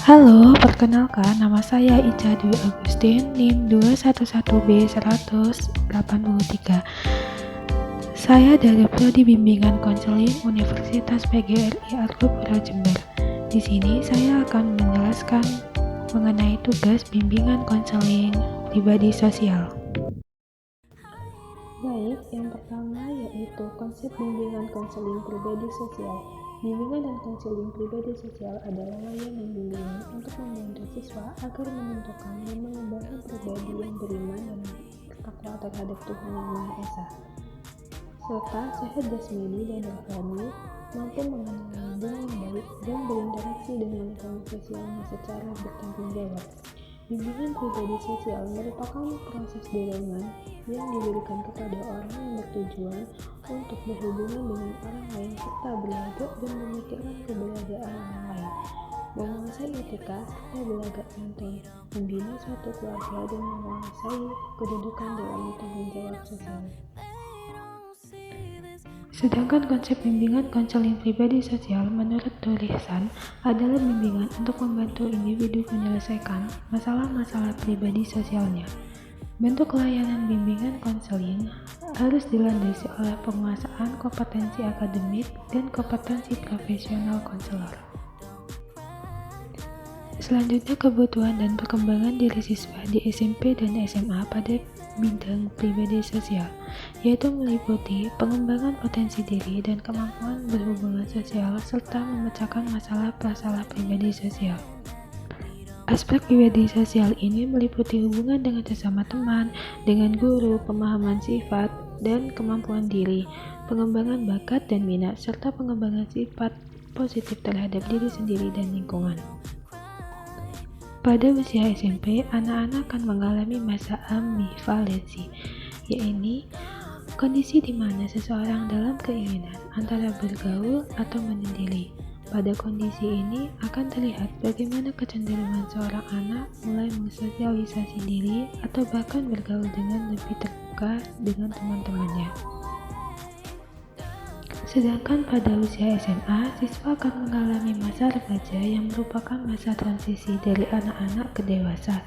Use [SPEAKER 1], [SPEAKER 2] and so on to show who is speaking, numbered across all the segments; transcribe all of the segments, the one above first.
[SPEAKER 1] Halo, perkenalkan nama saya Ica Dwi Agustin, NIM 211B183. Saya dari Prodi Bimbingan Konseling Universitas PGRI Argopuro Jember. Di sini saya akan menjelaskan mengenai tugas bimbingan konseling pribadi sosial. Baik, yang pertama yaitu konsep bimbingan konseling pribadi sosial. Bimbingan dan konseling pribadi sosial adalah layanan bimbingan untuk membantu siswa agar menentukan dan mengembangkan pribadi yang beriman dan bertakwa terhadap Tuhan Yang Maha Esa, serta sehat jasmani dan rohani, mampu mengenal dengan baik dan berinteraksi dengan lingkungan sosialnya secara bertanggung jawab. Bimbingan pribadi sosial merupakan proses dorongan yang diberikan kepada orang yang bertujuan untuk berhubungan dengan orang lain serta belajar dan memikirkan keberadaan orang lain, menguasai etika serta belaga santun, membina suatu keluarga dan menguasai kedudukan dalam tanggung jawab sosial. Sedangkan konsep bimbingan konseling pribadi sosial menurut tulisan adalah bimbingan untuk membantu individu menyelesaikan masalah-masalah pribadi sosialnya. Bentuk layanan bimbingan konseling harus dilandasi oleh penguasaan kompetensi akademik dan kompetensi profesional konselor. Selanjutnya, kebutuhan dan perkembangan diri siswa di SMP dan SMA pada bidang pribadi sosial, yaitu meliputi pengembangan potensi diri dan kemampuan berhubungan sosial serta memecahkan masalah pribadi sosial. Aspek pribadi sosial ini meliputi hubungan dengan sesama teman, dengan guru, pemahaman sifat dan kemampuan diri, pengembangan bakat dan minat, serta pengembangan sifat positif terhadap diri sendiri dan lingkungan. Pada usia SMP, anak-anak akan mengalami masa ambivalensi, yaitu kondisi di mana seseorang dalam keinginan antara bergaul atau menyendiri. Pada kondisi ini akan terlihat bagaimana kecenderungan seorang anak mulai mensosialisasi diri atau bahkan bergaul dengan lebih terbuka dengan teman-temannya. Sedangkan pada usia SMA, siswa akan mengalami masa remaja yang merupakan masa transisi dari anak-anak ke dewasa.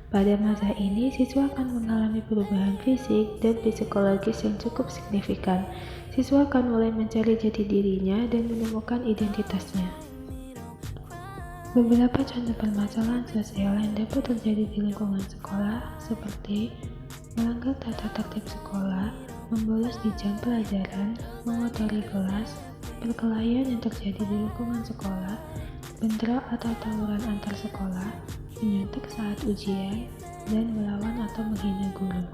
[SPEAKER 1] Pada masa ini, siswa akan mengalami perubahan fisik dan psikologis yang cukup signifikan. Siswa akan mulai mencari jati dirinya dan menemukan identitasnya. Beberapa contoh permasalahan sosial yang dapat terjadi di lingkungan sekolah seperti melanggar tata tertib sekolah, membolos di jam pelajaran, mengotori kelas, perkelahian yang terjadi di lingkungan sekolah, bentrok atau tawuran antar sekolah, menyuntik saat ujian, dan melawan atau menghina guru.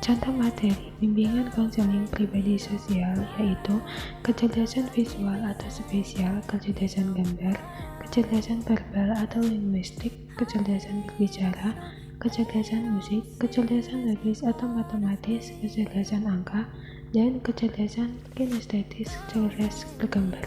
[SPEAKER 1] Contoh materi bimbingan konseling pribadi sosial yaitu kecerdasan visual atau spesial, kecerdasan gambar, kecerdasan verbal atau linguistik, kecerdasan berbicara, kecerdasan musik, kecerdasan logis atau matematis, kecerdasan angka, dan kecerdasan kinestetis cerdas bergambar.